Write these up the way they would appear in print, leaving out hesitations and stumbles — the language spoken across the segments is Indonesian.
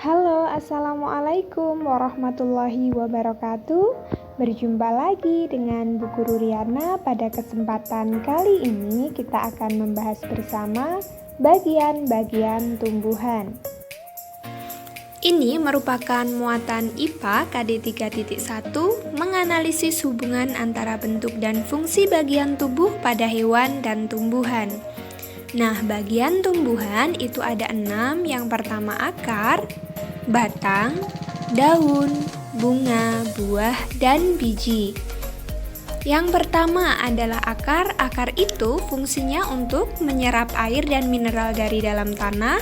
Halo, Assalamualaikum warahmatullahi wabarakatuh. Berjumpa lagi dengan Bu Guru Riana. Pada kesempatan kali ini kita akan membahas bersama bagian-bagian tumbuhan. Ini merupakan muatan IPA KD 3.1 menganalisis hubungan antara bentuk dan fungsi bagian tubuh pada hewan dan tumbuhan. Nah, bagian tumbuhan itu ada 6. Yang pertama akar, batang, daun, bunga, buah, dan biji. Yang pertama adalah akar. Akar itu fungsinya untuk menyerap air dan mineral dari dalam tanah,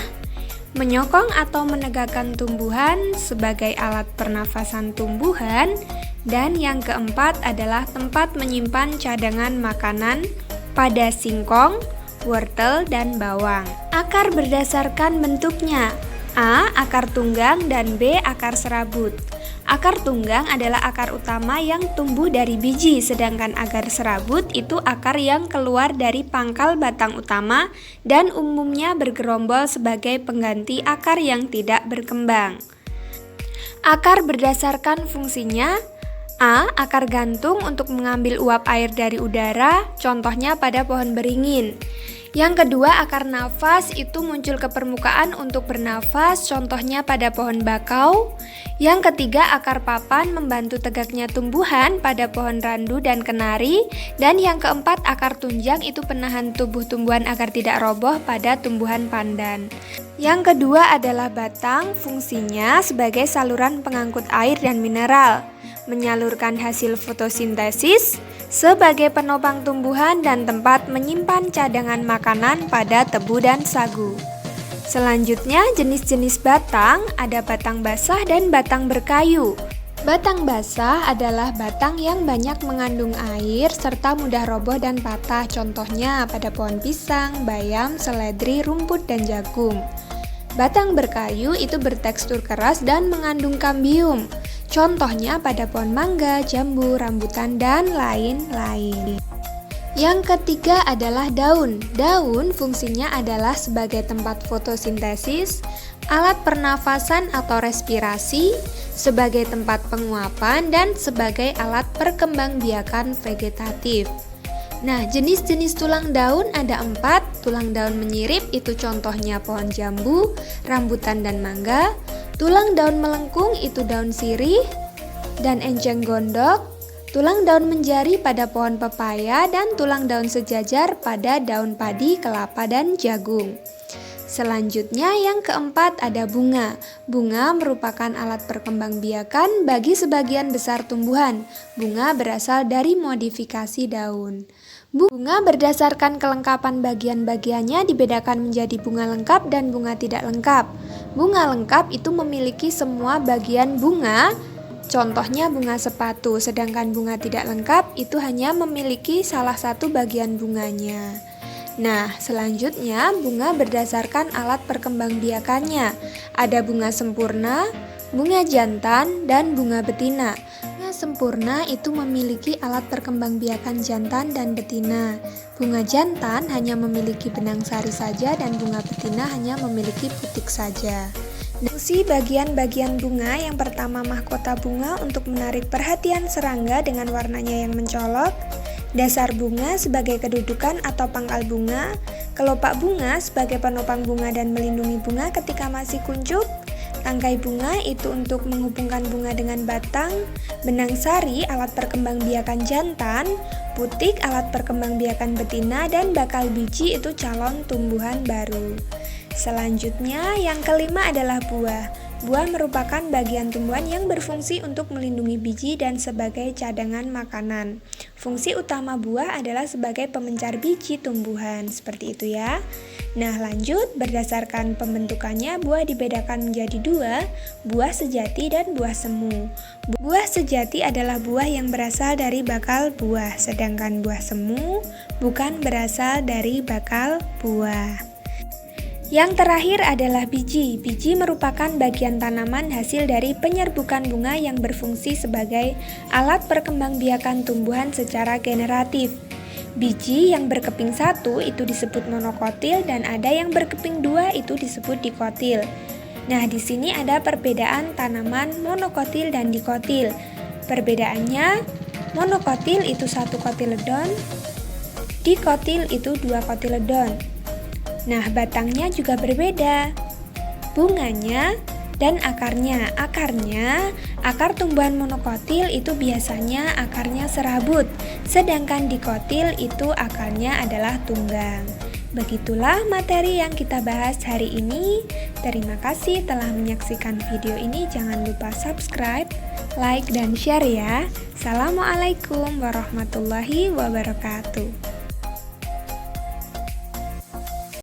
menyokong atau menegakkan tumbuhan sebagai alat pernafasan tumbuhan, dan yang keempat adalah tempat menyimpan cadangan makanan pada singkong, wortel, dan bawang. Akar berdasarkan bentuknya: A. Akar tunggang dan B. Akar serabut. Akar tunggang adalah akar utama yang tumbuh dari biji, sedangkan akar serabut itu akar yang keluar dari pangkal batang utama dan umumnya bergerombol sebagai pengganti akar yang tidak berkembang. Akar berdasarkan fungsinya: A. Akar gantung untuk mengambil uap air dari udara, contohnya pada pohon beringin. Yang kedua, akar nafas itu muncul ke permukaan untuk bernafas, contohnya pada pohon bakau. Yang ketiga, akar papan membantu tegaknya tumbuhan pada pohon randu dan kenari. Dan yang keempat, akar tunjang itu penahan tubuh tumbuhan agar tidak roboh pada tumbuhan pandan. Yang kedua adalah batang, fungsinya sebagai saluran pengangkut air dan mineral, menyalurkan hasil fotosintesis, sebagai penopang tumbuhan dan tempat menyimpan cadangan makanan pada tebu dan sagu. Selanjutnya, jenis-jenis batang ada batang basah dan batang berkayu. Batang basah adalah batang yang banyak mengandung air serta mudah roboh dan patah, contohnya pada pohon pisang, bayam, seledri, rumput, dan jagung. Batang berkayu itu bertekstur keras dan mengandung kambium, contohnya pada pohon mangga, jambu, rambutan, dan lain-lain. Yang ketiga adalah daun. Daun fungsinya adalah sebagai tempat fotosintesis, alat pernafasan atau respirasi, sebagai tempat penguapan, dan sebagai alat perkembangbiakan vegetatif. Nah, jenis-jenis tulang daun ada 4. Tulang daun menyirip itu contohnya pohon jambu, rambutan, dan mangga. Tulang daun melengkung itu daun sirih dan enceng gondok. Tulang daun menjari pada pohon pepaya, dan tulang daun sejajar pada daun padi, kelapa, dan jagung. Selanjutnya yang keempat ada bunga. Bunga merupakan alat perkembangbiakan bagi sebagian besar tumbuhan. Bunga berasal dari modifikasi daun. Bunga berdasarkan kelengkapan bagian-bagiannya dibedakan menjadi bunga lengkap dan bunga tidak lengkap. Bunga lengkap itu memiliki semua bagian bunga, contohnya bunga sepatu, sedangkan bunga tidak lengkap itu hanya memiliki salah satu bagian bunganya. Nah, selanjutnya bunga berdasarkan alat perkembangbiakannya. Ada bunga sempurna, bunga jantan, dan bunga betina. Bunga sempurna itu memiliki alat perkembangbiakan jantan dan betina. Bunga jantan hanya memiliki benang sari saja dan bunga betina hanya memiliki putik saja. Fungsi bagian-bagian bunga: yang pertama, mahkota bunga untuk menarik perhatian serangga dengan warnanya yang mencolok. Dasar bunga sebagai kedudukan atau pangkal bunga. Kelopak bunga sebagai penopang bunga dan melindungi bunga ketika masih kuncup. Tangkai bunga itu untuk menghubungkan bunga dengan batang. Benang sari alat perkembangbiakan jantan. Putik alat perkembangbiakan betina, dan bakal biji itu calon tumbuhan baru. Selanjutnya yang kelima adalah buah. Buah merupakan bagian tumbuhan yang berfungsi untuk melindungi biji dan sebagai cadangan makanan. Fungsi utama buah adalah sebagai pemencar biji tumbuhan, seperti itu ya. Nah, lanjut, berdasarkan pembentukannya buah dibedakan menjadi 2, buah sejati dan buah semu. Buah sejati adalah buah yang berasal dari bakal buah, sedangkan buah semu bukan berasal dari bakal buah. Yang terakhir adalah biji. Biji merupakan bagian tanaman hasil dari penyerbukan bunga yang berfungsi sebagai alat perkembangbiakan tumbuhan secara generatif. Biji yang berkeping 1 itu disebut monokotil dan ada yang berkeping 2 itu disebut dikotil. Nah, di sini ada perbedaan tanaman monokotil dan dikotil. Perbedaannya, monokotil itu 1 kotiledon, dikotil itu 2 kotiledon. Nah, batangnya juga berbeda. Bunganya dan akarnya. Akar tumbuhan monokotil itu biasanya akarnya serabut, sedangkan dikotil itu akarnya adalah tunggang. Begitulah materi yang kita bahas hari ini. Terima kasih telah menyaksikan video ini. Jangan lupa subscribe, like, dan share ya. Assalamualaikum warahmatullahi wabarakatuh.